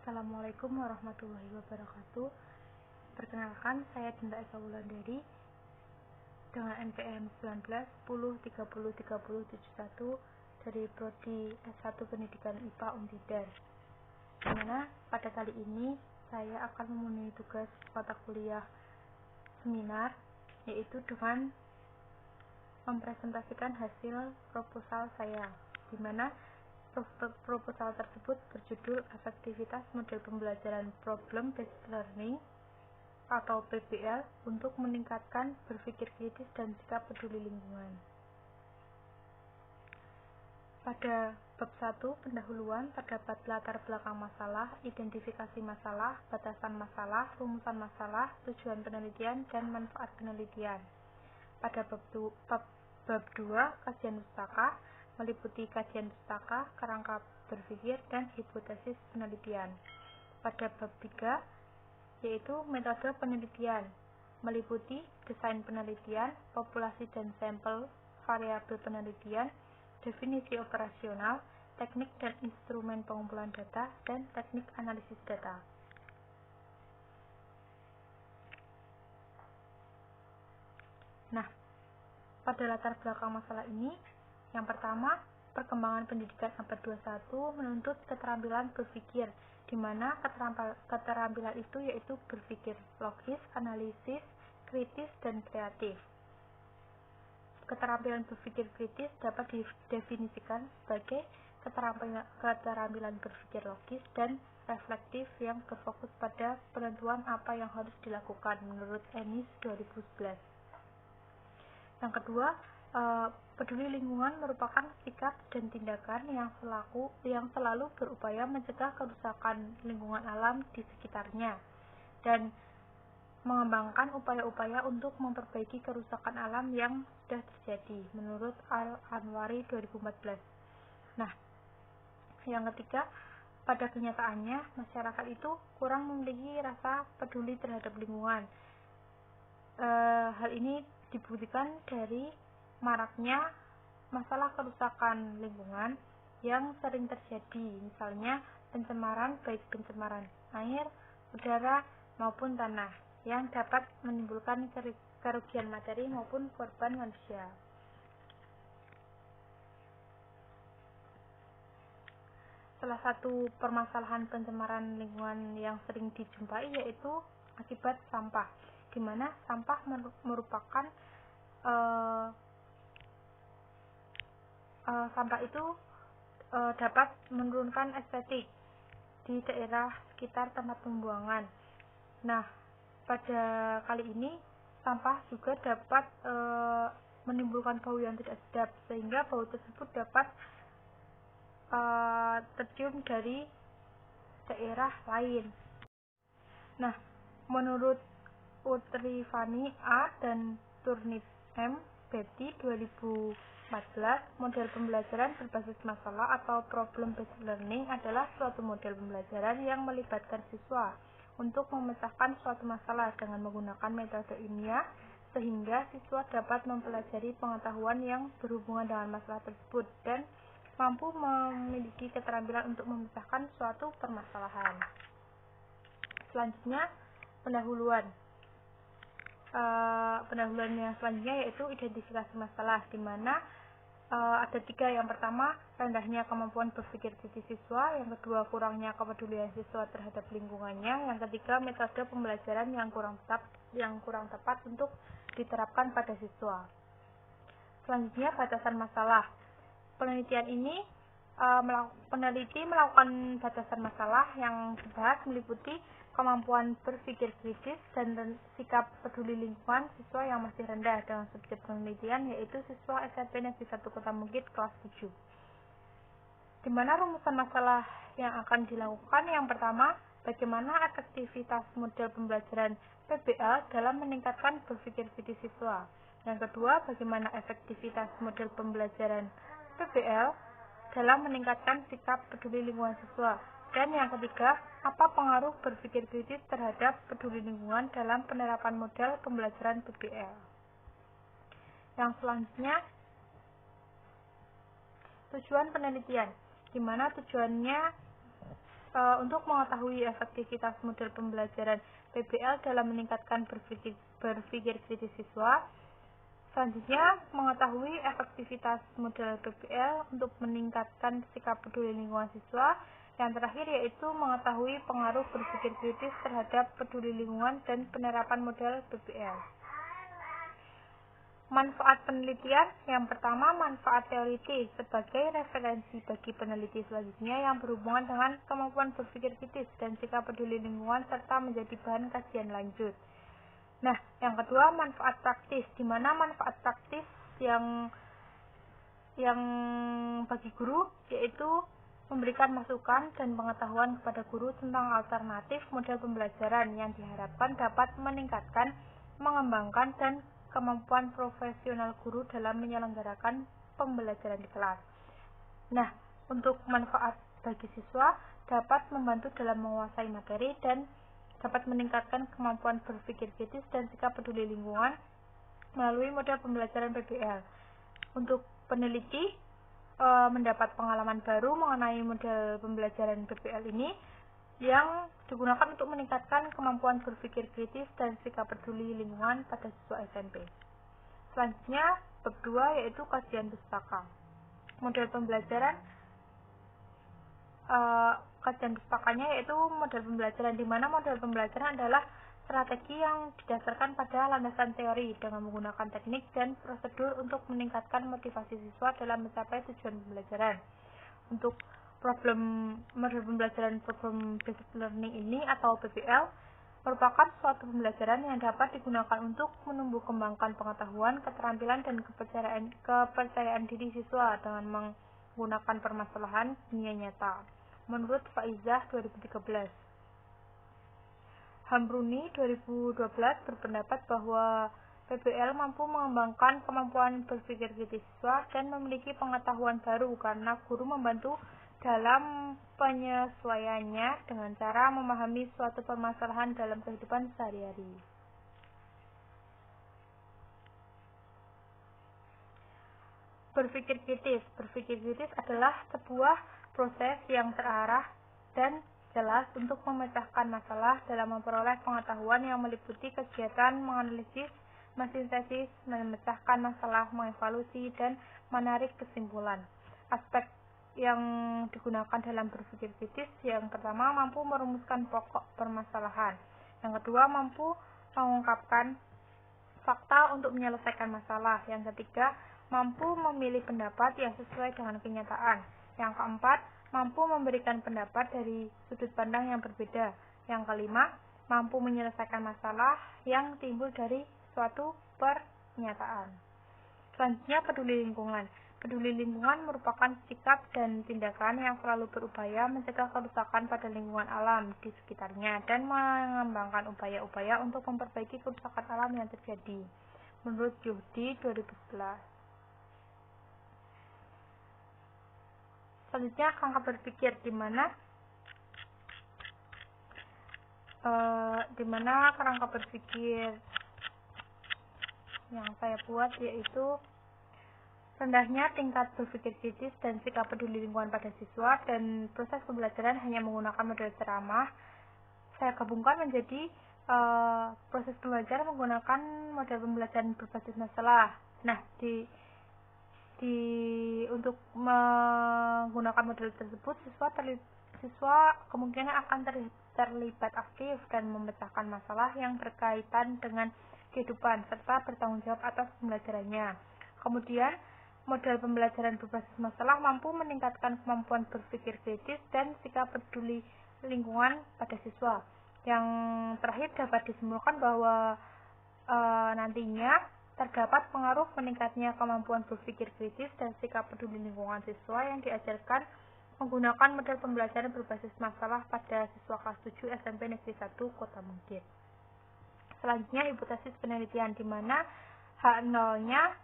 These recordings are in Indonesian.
Assalamualaikum warahmatullahi wabarakatuh. Perkenalkan, saya Dinda Esa Wulandari dengan NPM 19 10 30 30 71 dari Prodi S1 Pendidikan IPA Untidar. Dimana pada kali ini saya akan memenuhi tugas mata kuliah seminar, yaitu dengan mempresentasikan hasil proposal saya, dimana proposal tersebut berjudul Efektivitas Model Pembelajaran Problem Based Learning atau PBL untuk meningkatkan berpikir kritis dan sikap peduli lingkungan. Pada bab 1 pendahuluan terdapat latar belakang masalah, identifikasi masalah, batasan masalah, rumusan masalah, tujuan penelitian, dan manfaat penelitian. Pada bab 2 kajian pustaka meliputi kajian pustaka, kerangka berpikir, dan hipotesis penelitian. Pada bab 3 yaitu metode penelitian meliputi desain penelitian, populasi dan sampel, variabel penelitian, definisi operasional, teknik dan instrumen pengumpulan data, dan teknik analisis data. Nah, pada latar belakang masalah ini, yang pertama, perkembangan pendidikan abad 21 menuntut keterampilan berpikir, di mana keterampilan itu yaitu berpikir logis, analisis, kritis, dan kreatif. Keterampilan berpikir kritis dapat didefinisikan sebagai keterampilan berpikir logis dan reflektif yang berfokus pada penentuan apa yang harus dilakukan menurut Ennis 2011. Yang kedua, peduli lingkungan merupakan sikap dan tindakan yang selalu berupaya mencegah kerusakan lingkungan alam di sekitarnya dan mengembangkan upaya-upaya untuk memperbaiki kerusakan alam yang sudah terjadi menurut Al-Anwari 2014. Nah, yang ketiga, pada kenyataannya masyarakat itu kurang memiliki rasa peduli terhadap lingkungan. Hal ini dibuktikan dari maraknya masalah kerusakan lingkungan yang sering terjadi, misalnya pencemaran, baik pencemaran air, udara, maupun tanah, yang dapat menimbulkan kerugian materi maupun korban manusia. Salah satu permasalahan pencemaran lingkungan yang sering dijumpai yaitu akibat sampah, di mana sampah merupakan sampah itu dapat menurunkan estetik di daerah sekitar tempat pembuangan. Nah, pada kali ini sampah juga dapat menimbulkan bau yang tidak sedap, sehingga bau tersebut dapat tercium dari daerah lain. Nah, menurut Utrifani A dan Turnip M. Betty 2014, model pembelajaran berbasis masalah atau problem based learning adalah suatu model pembelajaran yang melibatkan siswa untuk memecahkan suatu masalah dengan menggunakan metode ilmiah, sehingga siswa dapat mempelajari pengetahuan yang berhubungan dengan masalah tersebut dan mampu memiliki keterampilan untuk memecahkan suatu permasalahan. Selanjutnya, pendahuluan yang selanjutnya yaitu identifikasi masalah, di mana ada 3. Yang pertama, rendahnya kemampuan berpikir kritis siswa. Yang kedua, kurangnya kepedulian siswa terhadap lingkungannya. Yang ketiga, metode pembelajaran yang kurang tepat untuk diterapkan pada siswa. Selanjutnya, batasan masalah. Peneliti melakukan batasan masalah yang dibahas meliputi kemampuan berpikir kritis dan sikap peduli lingkungan siswa yang masih rendah, dengan subjek penelitian yaitu siswa SMP Negeri 1 Kota Bukit kelas 7. Di mana rumusan masalah yang akan dilakukan, yang pertama, bagaimana efektivitas model pembelajaran PBL dalam meningkatkan berpikir kritis siswa. Yang kedua, bagaimana efektivitas model pembelajaran PBL dalam meningkatkan sikap peduli lingkungan siswa. Dan yang ketiga, apa pengaruh berpikir kritis terhadap peduli lingkungan dalam penerapan model pembelajaran PBL. Yang selanjutnya, tujuan penelitian, di mana tujuannya Untuk mengetahui efektivitas model pembelajaran PBL dalam meningkatkan berpikir kritis siswa, selanjutnya mengetahui efektivitas model PBL untuk meningkatkan sikap peduli lingkungan siswa. Yang terakhir yaitu mengetahui pengaruh berpikir kritis terhadap peduli lingkungan dan penerapan model PBL. Manfaat penelitian. Yang pertama, manfaat teoritis sebagai referensi bagi peneliti selanjutnya yang berhubungan dengan kemampuan berpikir kritis dan sikap peduli lingkungan serta menjadi bahan kajian lanjut. Nah, yang kedua, manfaat praktis, di mana manfaat praktis yang bagi guru yaitu memberikan masukan dan pengetahuan kepada guru tentang alternatif model pembelajaran yang diharapkan dapat meningkatkan, mengembangkan, dan kemampuan profesional guru dalam menyelenggarakan pembelajaran di kelas. Nah, untuk manfaat bagi siswa dapat membantu dalam menguasai materi dan dapat meningkatkan kemampuan berpikir kritis dan sikap peduli lingkungan melalui model pembelajaran PBL. Untuk peneliti mendapat pengalaman baru mengenai model pembelajaran PBL ini yang digunakan untuk meningkatkan kemampuan berpikir kritis dan sikap peduli lingkungan pada siswa SMP. Selanjutnya, bab 2 yaitu kajian pustaka. Model pembelajaran kajian pustakanya yaitu model pembelajaran, di mana model pembelajaran adalah strategi yang didasarkan pada landasan teori dengan menggunakan teknik dan prosedur untuk meningkatkan motivasi siswa dalam mencapai tujuan pembelajaran. Untuk model pembelajaran problem based learning ini atau PBL merupakan suatu pembelajaran yang dapat digunakan untuk menumbuh kembangkan pengetahuan, keterampilan, dan kepercayaan diri siswa dengan menggunakan permasalahan dunia nyata. Menurut Faizah 2013. Hambruni 2012 berpendapat bahwa PBL mampu mengembangkan kemampuan berpikir kritis siswa dan memiliki pengetahuan baru karena guru membantu dalam penyesuaiannya dengan cara memahami suatu permasalahan dalam kehidupan sehari-hari. Berpikir kritis. Berpikir kritis adalah sebuah proses yang terarah dan jelas untuk memecahkan masalah dalam memperoleh pengetahuan yang meliputi kegiatan menganalisis, mensintesis, memecahkan masalah, mengevaluasi, dan menarik kesimpulan. Aspek yang digunakan dalam berpikir kritis, yang pertama mampu merumuskan pokok permasalahan, yang kedua mampu mengungkapkan fakta untuk menyelesaikan masalah, yang ketiga mampu memilih pendapat yang sesuai dengan kenyataan, yang keempat mampu memberikan pendapat dari sudut pandang yang berbeda, yang kelima mampu menyelesaikan masalah yang timbul dari suatu pernyataan. Selanjutnya, peduli lingkungan. Peduli lingkungan merupakan sikap dan tindakan yang selalu berupaya mencegah kerusakan pada lingkungan alam di sekitarnya dan mengembangkan upaya-upaya untuk memperbaiki kerusakan alam yang terjadi. Menurut Juhdi 2011. Selanjutnya, kerangka berpikir, di mana kerangka berpikir yang saya buat yaitu rendahnya tingkat berpikir kritis dan sikap peduli lingkungan pada siswa dan proses pembelajaran hanya menggunakan model ceramah. Saya gabungkan menjadi proses pembelajaran menggunakan model pembelajaran berbasis masalah. Nah, untuk menggunakan model tersebut siswa kemungkinan akan terlibat aktif dan memecahkan masalah yang berkaitan dengan kehidupan serta bertanggung jawab atas pembelajarannya. Kemudian, model pembelajaran berbasis masalah mampu meningkatkan kemampuan berpikir kritis dan sikap peduli lingkungan pada siswa. Yang terakhir dapat disimpulkan bahwa nantinya terdapat pengaruh meningkatnya kemampuan berpikir kritis dan sikap peduli lingkungan siswa yang diajarkan menggunakan model pembelajaran berbasis masalah pada siswa kelas 7 SMP Negeri 1 Kota Mungkin. Selanjutnya, hipotesis penelitian, di mana H0-nya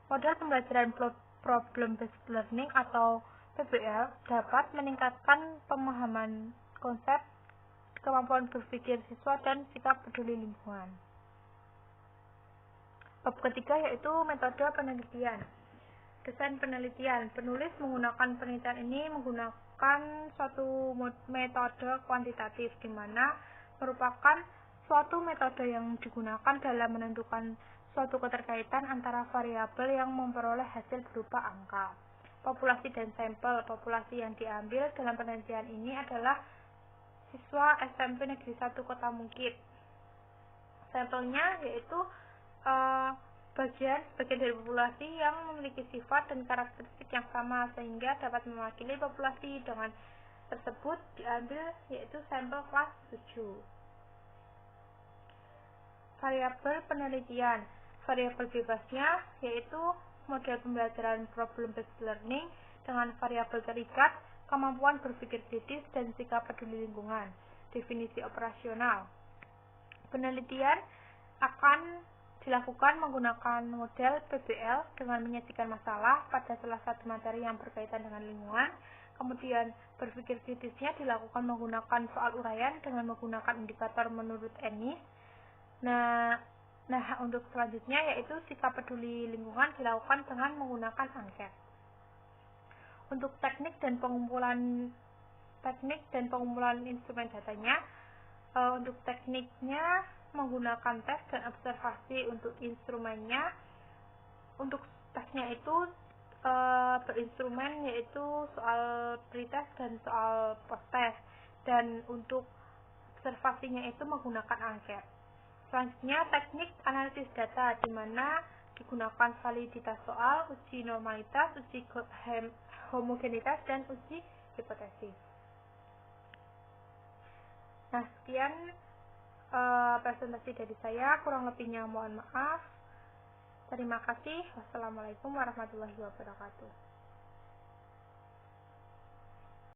model pembelajaran problem based learning atau PBL dapat meningkatkan pemahaman konsep, kemampuan berpikir siswa, dan sikap peduli lingkungan. Bab ketiga yaitu metode penelitian. Desain penelitian. Penulis menggunakan penelitian ini merupakan suatu metode kuantitatif, di mana merupakan suatu metode yang digunakan dalam menentukan suatu keterkaitan antara variabel yang memperoleh hasil berupa angka. Populasi dan sampel. Populasi yang diambil dalam penelitian ini adalah siswa SMP Negeri 1 Kota Mungkit. Sampelnya yaitu bagian dari populasi yang memiliki sifat dan karakteristik yang sama sehingga dapat mewakili populasi. Dengan tersebut diambil yaitu sampel kelas 7. Variabel penelitian. Variabel bebasnya yaitu model pembelajaran problem-based learning dengan variabel terikat, kemampuan berpikir kritis, dan sikap peduli lingkungan. Definisi operasional. Penelitian akan dilakukan menggunakan model PBL dengan menyajikan masalah pada salah satu materi yang berkaitan dengan lingkungan. Kemudian berpikir kritisnya dilakukan menggunakan soal uraian dengan menggunakan indikator menurut Ennis. Nah, untuk selanjutnya yaitu sikap peduli lingkungan dilakukan dengan menggunakan angket. Untuk teknik dan pengumpulan instrumen datanya, untuk tekniknya menggunakan tes dan observasi. Untuk instrumennya, untuk tesnya itu berinstrumen yaitu soal pretest dan soal posttest, dan untuk observasinya itu menggunakan angket. Selanjutnya teknik analisis data, di mana digunakan validitas soal, uji normalitas, uji homogenitas, dan uji hipotesis. Nah, sekian presentasi dari saya, kurang lebihnya mohon maaf. Terima kasih. Wassalamualaikum warahmatullahi wabarakatuh.